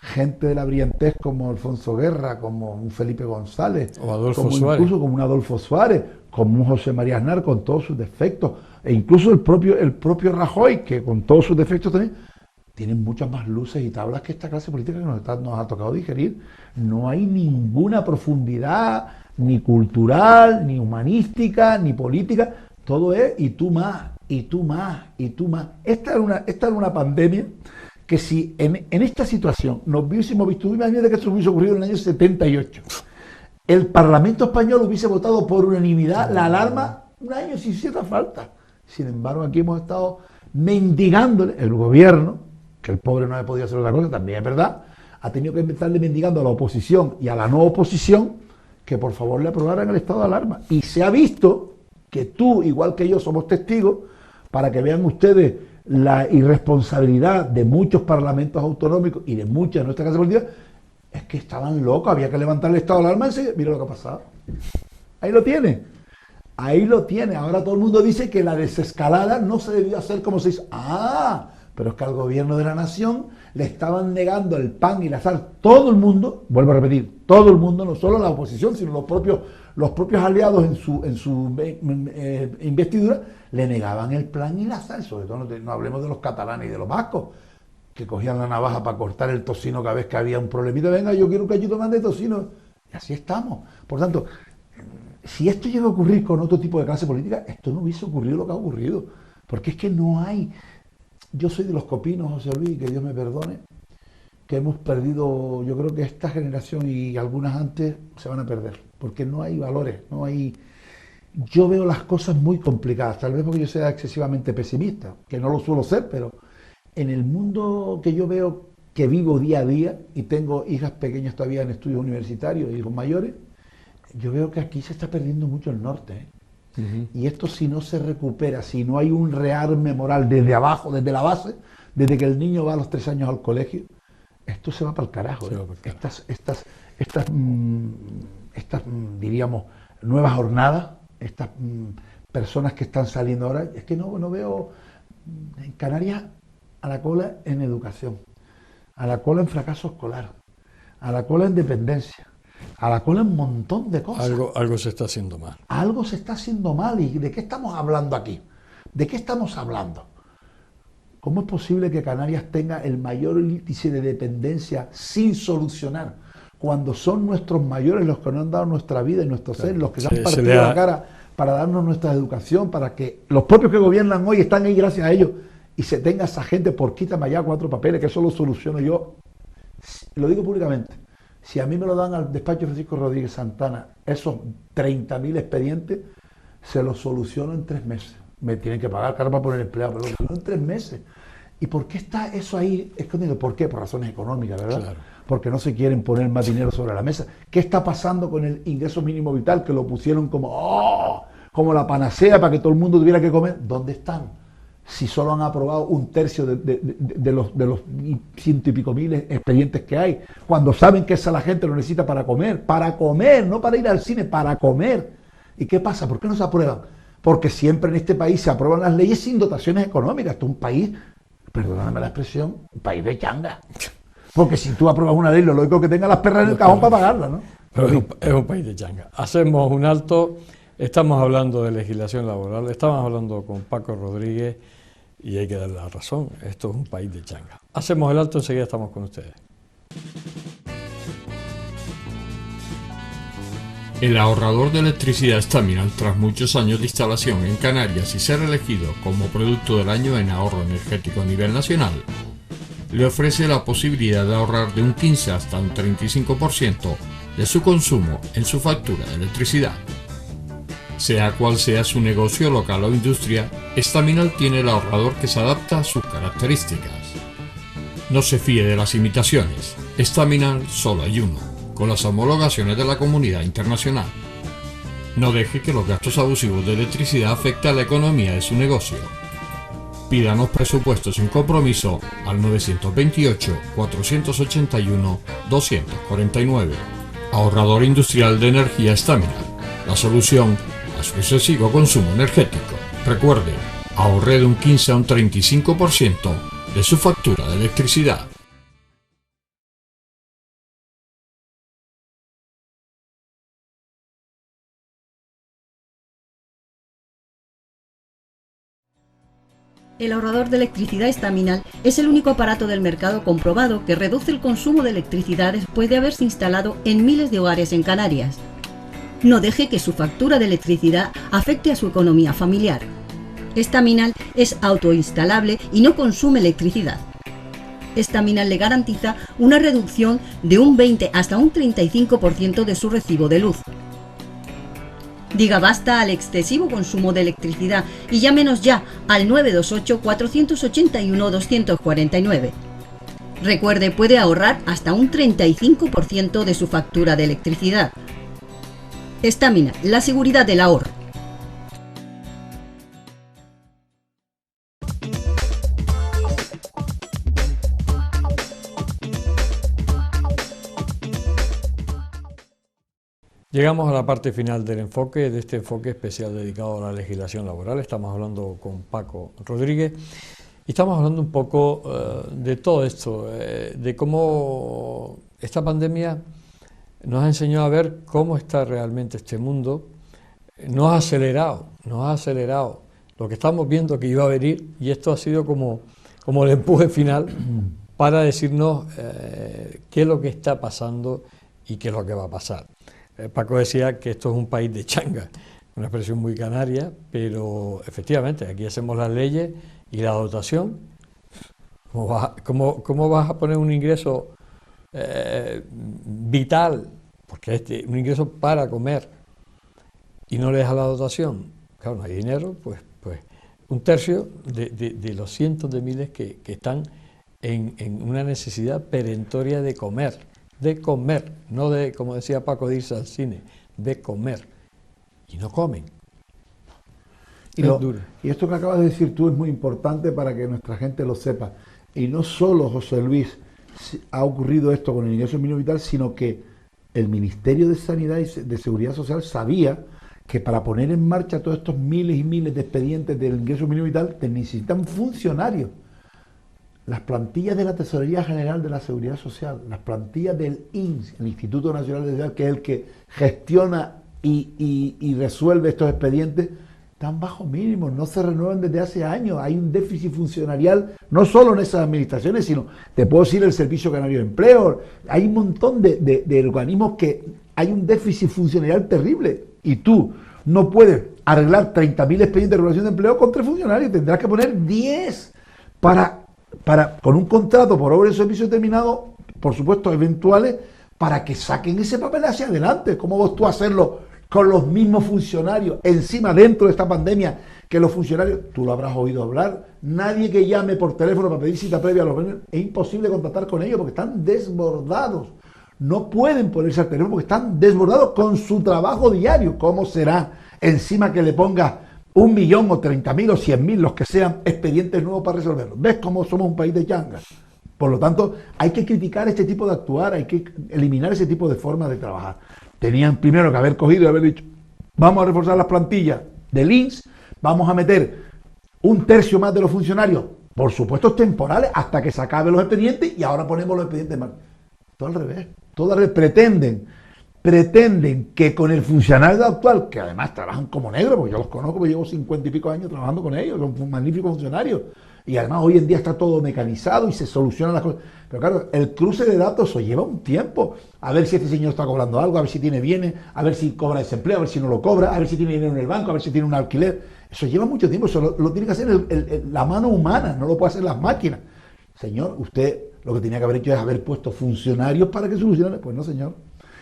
Gente de la brillantez como Alfonso Guerra, como un Felipe González, o Adolfo Suárez, incluso como un Adolfo Suárez, como un José María Aznar con todos sus defectos, e incluso el propio Rajoy, que con todos sus defectos también, tienen muchas más luces y tablas que esta clase política que nos ha tocado digerir. No hay ninguna profundidad, ni cultural, ni humanística, ni política. Todo es y tú más. y tú más, y tú más. Esta era una pandemia que si en esta situación nos hubiésemos visto, imagínate que esto hubiese ocurrido en el año 78, el Parlamento español hubiese votado por unanimidad la alarma un año si hiciera falta. Sin embargo, aquí hemos estado mendigándole, el gobierno, que el pobre no ha podido hacer otra cosa, también es verdad, ha tenido que estarle mendigando a la oposición y a la no oposición que por favor le aprobaran el estado de alarma. Y se ha visto que tú, igual que yo, somos testigos, para que vean ustedes la irresponsabilidad de muchos parlamentos autonómicos y de muchas de nuestras casas políticas, es que estaban locos, había que levantar el estado de alarma y mira lo que ha pasado. Ahí lo tiene. Ahí lo tiene. Ahora todo el mundo dice que la desescalada no se debió hacer como se hizo. Ah, pero es que al gobierno de la nación le estaban negando el pan y la sal. Todo el mundo, vuelvo a repetir, todo el mundo, no solo la oposición, sino los propios aliados en su investidura, le negaban el pan y la sal. Sobre todo no hablemos de los catalanes y de los vascos, que cogían la navaja para cortar el tocino cada vez que había un problemita. Venga, yo quiero un cachito más de tocino. Y así estamos. Por tanto, si esto llega a ocurrir con otro tipo de clase política, esto no hubiese ocurrido lo que ha ocurrido. Porque es que no hay... Yo soy de los copinos, José Luis, que Dios me perdone, que hemos perdido, yo creo que esta generación y algunas antes se van a perder, porque no hay valores, no hay... Yo veo las cosas muy complicadas, tal vez porque yo sea excesivamente pesimista, que no lo suelo ser, pero en el mundo que yo veo, que vivo día a día, y tengo hijas pequeñas todavía en estudios universitarios, hijos mayores, yo veo que aquí se está perdiendo mucho el norte, ¿eh? Y esto, si no se recupera, si no hay un rearme moral desde abajo, desde la base, desde que el niño va a los 3 años al colegio, esto se va para el carajo. Estas diríamos, nuevas jornadas, estas personas que están saliendo ahora, es que no veo en Canarias a la cola en educación, a la cola en fracaso escolar, a la cola en dependencia, a la cola un montón de cosas. Algo se está haciendo mal. Algo se está haciendo mal. ¿Y de qué estamos hablando aquí? ¿De qué estamos hablando? ¿Cómo es posible que Canarias tenga el mayor índice de dependencia sin solucionar? Cuando son nuestros mayores los que nos han dado nuestra vida y nuestro ser, los que se han partido la cara para darnos nuestra educación, para que los propios que gobiernan hoy están ahí gracias a ellos, y se tenga esa gente por quítame allá 4 papeles, que eso lo soluciono yo. Lo digo públicamente. Si a mí me lo dan al despacho de Francisco Rodríguez Santana, esos 30.000 expedientes, se los soluciono en 3 meses. Me tienen que pagar caro para poner empleado, pero lo soluciono en 3 meses. ¿Y por qué está eso ahí escondido? ¿Por qué? Por razones económicas, ¿verdad? Claro. Porque no se quieren poner más dinero sobre la mesa. ¿Qué está pasando con el ingreso mínimo vital? Que lo pusieron como la panacea para que todo el mundo tuviera que comer. ¿Dónde están? Si solo han aprobado 1/3 de los 100 y pico mil expedientes que hay, cuando saben que esa la gente lo necesita para comer, no para ir al cine, para comer. ¿Y qué pasa? ¿Por qué no se aprueban? Porque siempre en este país se aprueban las leyes sin dotaciones económicas. Esto es un país, perdóname la expresión, un país de changa. Porque si tú apruebas una ley, lo lógico es que tenga las perras en el cajón para pagarla, ¿no? Pero es un país de changa. Hacemos un alto, estamos hablando de legislación laboral, estamos hablando con Paco Rodríguez, y hay que darle la razón, esto es un país de changa. Hacemos el alto, enseguida estamos con ustedes. El ahorrador de electricidad Staminal, tras muchos años de instalación en Canarias y ser elegido como producto del año en ahorro energético a nivel nacional, le ofrece la posibilidad de ahorrar de un 15 hasta un 35% de su consumo en su factura de electricidad. Sea cual sea su negocio local o industria, Staminal tiene el ahorrador que se adapta a sus características. No se fíe de las imitaciones, Staminal solo hay uno, con las homologaciones de la comunidad internacional. No deje que los gastos abusivos de electricidad afecten a la economía de su negocio. Pídanos presupuestos sin compromiso al 928-481-249. Ahorrador industrial de energía Staminal, la solución a su excesivo consumo energético. Recuerde, ahorre de un 15 a un 35% de su factura de electricidad. El ahorrador de electricidad Staminal es el único aparato del mercado comprobado que reduce el consumo de electricidad después de haberse instalado en miles de hogares en Canarias. No deje que su factura de electricidad afecte a su economía familiar. Staminal es autoinstalable y no consume electricidad. Staminal le garantiza una reducción de un 20 hasta un 35% de su recibo de luz. Diga basta al excesivo consumo de electricidad y llámenos ya al 928-481-249. Recuerde, puede ahorrar hasta un 35% de su factura de electricidad. Staminal, la seguridad del ahorro. Llegamos a la parte final del enfoque, de este enfoque especial dedicado a la legislación laboral. Estamos hablando con Paco Rodríguez y estamos hablando un poco de todo esto, de cómo esta pandemia nos ha enseñado a ver cómo está realmente este mundo. Nos ha acelerado lo que estamos viendo que iba a venir, y esto ha sido como el empuje final para decirnos qué es lo que está pasando y qué es lo que va a pasar. Paco decía que esto es un país de changa, una expresión muy canaria, pero efectivamente aquí hacemos las leyes y la dotación. ¿Cómo vas a poner un ingreso vital, porque es un ingreso para comer, y no le dejas la dotación? Claro, no hay dinero, pues un tercio de los cientos de miles que están en una necesidad perentoria de comer, no de, como decía Paco, de irse al cine, de comer, y no comen. Y esto que acabas de decir tú es muy importante para que nuestra gente lo sepa. Y no solo, José Luis, ha ocurrido esto con el ingreso mínimo vital, sino que el Ministerio de Sanidad y de Seguridad Social sabía que para poner en marcha todos estos miles y miles de expedientes del ingreso mínimo vital te necesitan funcionarios. Las plantillas de la Tesorería General de la Seguridad Social, las plantillas del INS, el Instituto Nacional de Seguridad, que es el que gestiona y resuelve estos expedientes, están bajo mínimos, no se renuevan desde hace años. Hay un déficit funcionarial, no solo en esas administraciones, sino, te puedo decir, el Servicio Canario de Empleo. Hay un montón de organismos que hay un déficit funcionarial terrible. Y tú no puedes arreglar 30.000 expedientes de regulación de empleo con 3 funcionarios, tendrás que poner 10 con un contrato por obra y servicio determinado, por supuesto eventuales, para que saquen ese papel hacia adelante. ¿Cómo vas tú a hacerlo con los mismos funcionarios encima dentro de esta pandemia? Que los funcionarios, tú lo habrás oído hablar, nadie que llame por teléfono para pedir cita previa a los medios, es imposible contactar con ellos porque están desbordados. No pueden ponerse al teléfono porque están desbordados con su trabajo diario. ¿Cómo será encima que le pongas 1 millón o 30.000 o 100.000, los que sean, expedientes nuevos para resolverlos? ¿Ves cómo somos un país de changas? Por lo tanto, hay que criticar este tipo de actuar, hay que eliminar ese tipo de formas de trabajar. Tenían primero que haber cogido y haber dicho, vamos a reforzar las plantillas del INS, vamos a meter 1/3 más de los funcionarios, por supuesto temporales, hasta que se acaben los expedientes, y ahora ponemos los expedientes más. Todo al revés, pretenden que con el funcionario actual, que además trabajan como negros, porque yo los conozco, porque llevo 50 y pico años trabajando con ellos, son magníficos funcionarios, y además hoy en día está todo mecanizado y se solucionan las cosas. Pero claro, el cruce de datos eso lleva un tiempo, a ver si este señor está cobrando algo, a ver si tiene bienes, a ver si cobra desempleo, a ver si no lo cobra, a ver si tiene dinero en el banco, a ver si tiene un alquiler. Eso lleva mucho tiempo, eso lo tiene que hacer la mano humana, no lo puede hacer las máquinas. Señor, usted lo que tenía que haber hecho es haber puesto funcionarios para que solucionen. Pues no, señor.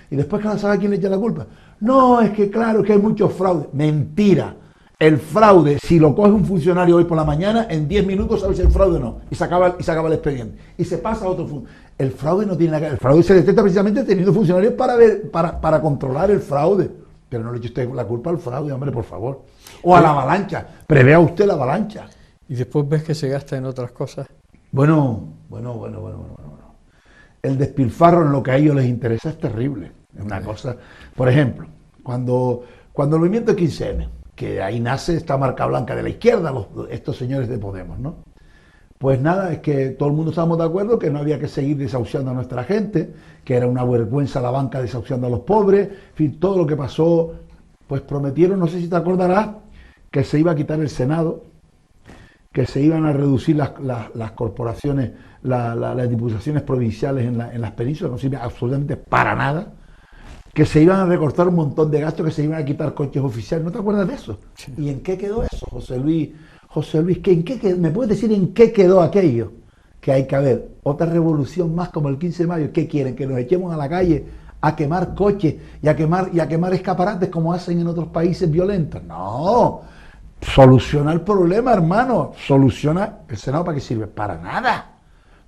Y después, ¿sabe a quién le echa la culpa? No, es que claro, es que hay mucho fraude. Mentira. El fraude, si lo coge un funcionario hoy por la mañana, en 10 minutos sabe si el fraude o no. Y se acaba el expediente. Y se pasa a otro funcionario. El fraude no tiene nada que ver. El fraude se detecta precisamente teniendo funcionarios para controlar el fraude. Pero no le eche usted la culpa al fraude, hombre, por favor. O a la avalancha. Prevea usted la avalancha. Y después ves que se gasta en otras cosas. Bueno. El despilfarro en lo que a ellos les interesa es terrible. Es una cosa. Por ejemplo, cuando el movimiento 15M, que ahí nace esta marca blanca de la izquierda, estos señores de Podemos, ¿no? Pues nada, es que todo el mundo estábamos de acuerdo que no había que seguir desahuciando a nuestra gente, que era una vergüenza la banca desahuciando a los pobres, en fin, todo lo que pasó, pues prometieron, no sé si te acordarás, que se iba a quitar el Senado, que se iban a reducir las corporaciones, las diputaciones provinciales en las penínsulas, no sirve absolutamente para nada, que se iban a recortar un montón de gastos, que se iban a quitar coches oficiales. ¿No te acuerdas de eso? Sí. ¿Y en qué quedó eso, José Luis José Luis, ¿me puedes decir en qué quedó aquello? Que hay que haber otra revolución más como el 15 de mayo. ¿Qué quieren? ¿Que nos echemos a la calle a quemar coches y a quemar escaparates como hacen en otros países violentos? No. Soluciona el problema, hermano. Soluciona. ¿El Senado para qué sirve? Para nada.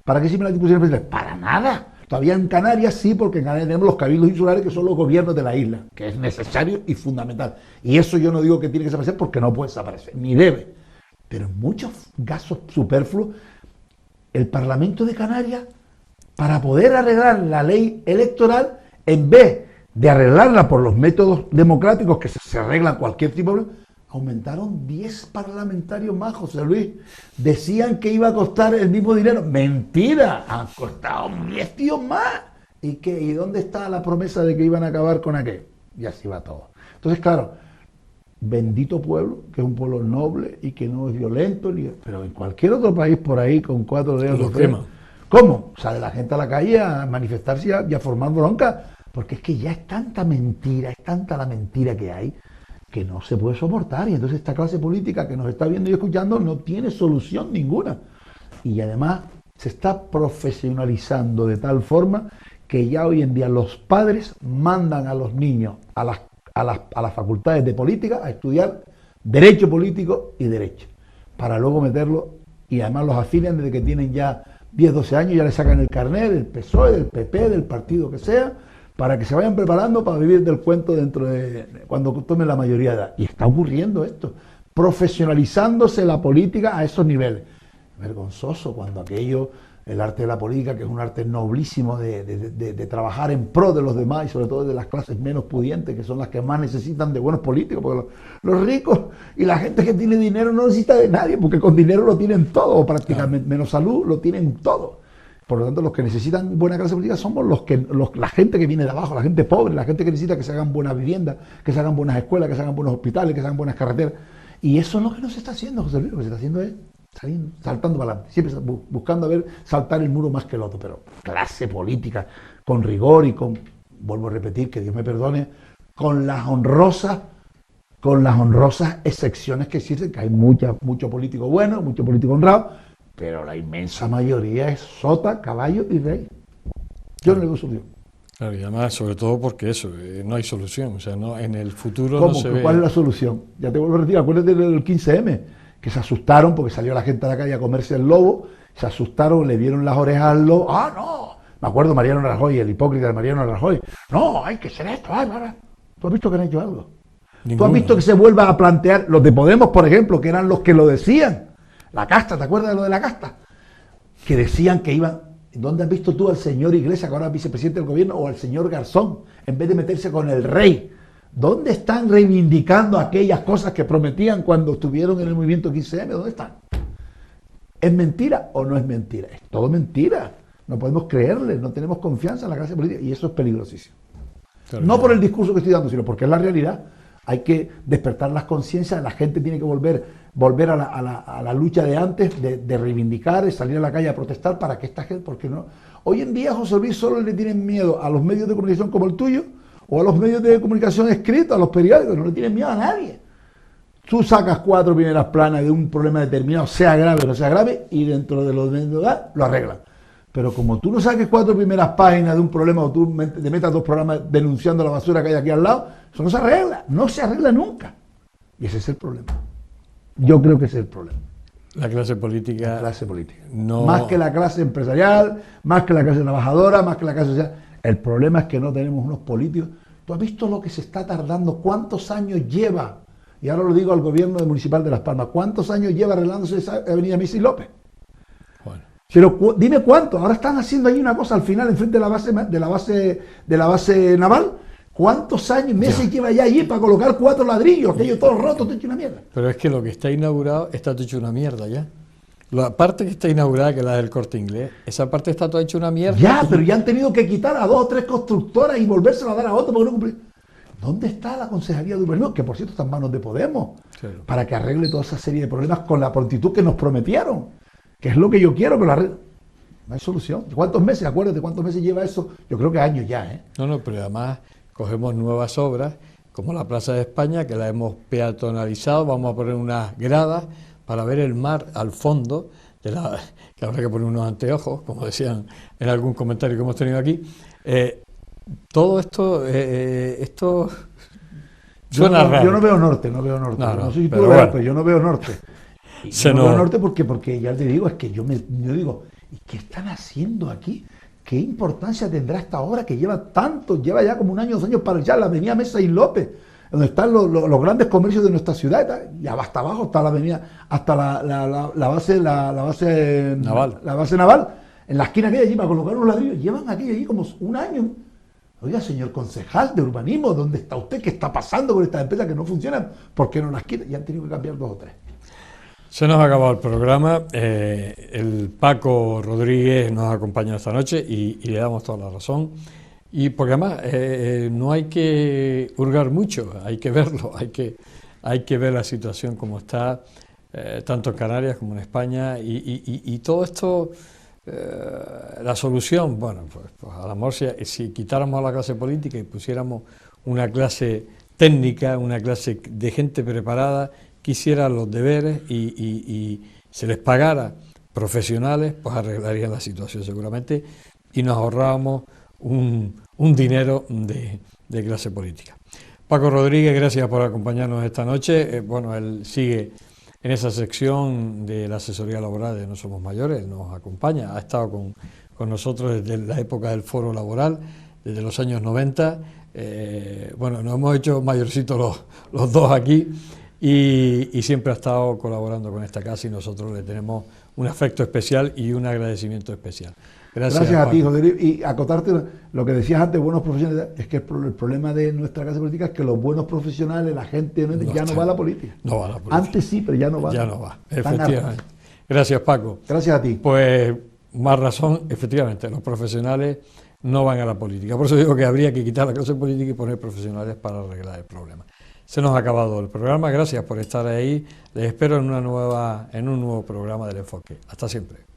¿Para qué sirve la Diputación Presidencial? Para nada. Todavía en Canarias sí, porque en Canarias tenemos los cabildos insulares, que son los gobiernos de la isla, que es necesario y fundamental. Y eso yo no digo que tiene que desaparecer, porque no puede desaparecer, ni debe. Pero en muchos casos superfluos, el Parlamento de Canarias, para poder arreglar la ley electoral, en vez de arreglarla por los métodos democráticos que se arreglan cualquier tipo de problema, aumentaron 10 parlamentarios más, José Luis. Decían que iba a costar el mismo dinero. Mentira, han costado 10 tíos más. ¿Y dónde está la promesa de que iban a acabar con aquello? Y así va todo. Entonces, claro, bendito pueblo, que es un pueblo noble y que no es violento, pero en cualquier otro país por ahí con 4 dedos lo quema. ¿Cómo? Sale la gente a la calle a manifestarse y a formar bronca, porque es que ya es tanta mentira, es tanta la mentira que hay, que no se puede soportar. Y entonces esta clase política que nos está viendo y escuchando no tiene solución ninguna. Y además se está profesionalizando de tal forma que ya hoy en día los padres mandan a los niños a las facultades de política a estudiar derecho político y derecho, para luego meterlo, y además los afilian desde que tienen ya 10, 12 años, ya le sacan el carnet del PSOE, del PP, del partido que sea, para que se vayan preparando para vivir del cuento cuando tomen la mayoría de edad. Y está ocurriendo esto, profesionalizándose la política a esos niveles. Vergonzoso cuando el arte de la política, que es un arte noblísimo de trabajar en pro de los demás y sobre todo de las clases menos pudientes, que son las que más necesitan de buenos políticos, porque los ricos y la gente que tiene dinero no necesita de nadie, porque con dinero lo tienen todo, o prácticamente, menos salud, lo tienen todo. Por lo tanto, los que necesitan buena clase política somos la gente que viene de abajo, la gente pobre, la gente que necesita que se hagan buenas viviendas, que se hagan buenas escuelas, que se hagan buenos hospitales, que se hagan buenas carreteras. Y eso es lo que no se está haciendo, José Luis. Lo que se está haciendo es saltando para adelante, siempre buscando saltar el muro más que el otro. Pero clase política, con rigor y vuelvo a repetir, que Dios me perdone, con las honrosas excepciones que existen, que hay mucho político bueno, mucho político honrado, pero la inmensa mayoría es sota, caballo y rey. Yo no le veo solución. Claro, y además, sobre todo porque no hay solución, o sea, no, en el futuro ¿Cómo? no se ve. ¿Cuál es la solución? Ya te vuelvo a repetir, acuérdate del 15M, que se asustaron porque salió la gente a la calle a comerse el lobo, se asustaron, le vieron las orejas al lobo. ¡Ah, no! Me acuerdo Mariano Rajoy, el hipócrita de Mariano Rajoy. No, hay que ser esto. ¿Tú has visto que han hecho algo? Ninguno. ¿Tú has visto que se vuelva a plantear los de Podemos, por ejemplo, que eran los que lo decían? La casta, ¿te acuerdas de lo de la casta? Que decían que iban. ¿Dónde has visto tú al señor Iglesias, que ahora es vicepresidente del gobierno, o al señor Garzón, en vez de meterse con el rey? ¿Dónde están reivindicando aquellas cosas que prometían cuando estuvieron en el movimiento 15M? ¿Dónde están? ¿Es mentira o no es mentira? Es todo mentira. No podemos creerle, no tenemos confianza en la clase política y eso es peligrosísimo. Claro, no por el discurso que estoy dando, sino porque es la realidad. Hay que despertar las conciencias, la gente tiene que volver a la lucha de antes, de reivindicar, de salir a la calle a protestar para que esta gente, porque no. Hoy en día, José Luis, solo le tienen miedo a los medios de comunicación como el tuyo, o a los medios de comunicación escritos, a los periódicos, no le tienen miedo a nadie. Tú sacas 4 primeras planas de un problema determinado, sea grave o no sea grave, y dentro de los medios lo arreglan. Pero como tú no saques 4 primeras páginas de un problema o tú te metas 2 programas denunciando la basura que hay aquí al lado, eso no se arregla nunca. Y ese es el problema. Yo creo que ese es el problema. La clase política. La clase política. No. Más que la clase empresarial, más que la clase trabajadora, más que la clase social. El problema es que no tenemos unos políticos. ¿Tú has visto lo que se está tardando? ¿Cuántos años lleva? Y ahora lo digo al gobierno municipal de Las Palmas. ¿Cuántos años lleva arreglándose esa avenida Misi López? Bueno. Pero dime cuánto. Ahora están haciendo ahí una cosa al final, enfrente de la base naval. ¿Cuántos años, meses lleva ya allí para colocar 4 ladrillos? Aquello todo roto, todo hecho una mierda. Pero es que lo que está inaugurado está todo hecho una mierda ya. La parte que está inaugurada, que es la del Corte Inglés, esa parte está toda hecha una mierda. Ya, pero ya han tenido que quitar a 2 o 3 constructoras y volvérselo a dar a otro porque no cumple. ¿Dónde está la Concejalía de Urbanismo? Que por cierto está en manos de Podemos, claro, para que arregle toda esa serie de problemas con la prontitud que nos prometieron. Que es lo que yo quiero que lo arregle. No hay solución. ¿Cuántos meses? Acuérdate, ¿cuántos meses lleva eso? Yo creo que años ya, ¿eh? No, pero además cogemos nuevas obras, como la Plaza de España, que la hemos peatonalizado, vamos a poner unas gradas para ver el mar al fondo, que habrá que poner unos anteojos, como decían en algún comentario que hemos tenido aquí. Todo esto suena raro. Yo no veo norte. No sé si tú lo ves, pero yo no veo norte. No veo norte porque ya te digo, es que yo digo, ¿y qué están haciendo aquí? ¿Qué importancia tendrá esta obra que lleva ya como 1 año, 2 años para allá, la avenida Mesa y López, donde están los grandes comercios de nuestra ciudad, y hasta abajo está la avenida, hasta la base naval. La base naval, en la esquina aquella allí para colocar los ladrillos, llevan aquello allí como 1 año. Oiga, señor concejal de urbanismo, ¿dónde está usted? ¿Qué está pasando con estas empresas que no funcionan? ¿Por qué no las quitan? Y han tenido que cambiar 2 o 3. Se nos ha acabado el programa. El Paco Rodríguez nos acompaña esta noche y le damos toda la razón. Y porque además no hay que hurgar mucho, hay que verlo, hay que ver la situación como está, tanto en Canarias como en España. Y todo esto, la solución, bueno, pues a la Murcia, si quitáramos a la clase política y pusiéramos una clase técnica, una clase de gente preparada, que hiciera los deberes y se les pagara profesionales, pues arreglarían la situación seguramente y nos ahorrábamos un dinero de clase política. Paco Rodríguez, gracias por acompañarnos esta noche. Bueno, él sigue en esa sección de la asesoría laboral de No Somos Mayores, él nos acompaña, ha estado con nosotros desde la época del foro laboral, desde los años 90. Bueno, nos hemos hecho mayorcitos los dos aquí. Y siempre ha estado colaborando con esta casa y nosotros le tenemos un afecto especial y un agradecimiento especial. Gracias a ti, José. Y acotarte lo que decías antes, buenos profesionales, es que el problema de nuestra clase política es que los buenos profesionales, la gente no va a la política. No va a la política. Antes sí, pero ya no va. Ya no va, efectivamente. Gracias, Paco. Gracias a ti. Pues más razón, efectivamente, los profesionales no van a la política. Por eso digo que habría que quitar la clase política y poner profesionales para arreglar el problema. Se nos ha acabado el programa, gracias por estar ahí, les espero en un nuevo programa del Enfoque. Hasta siempre.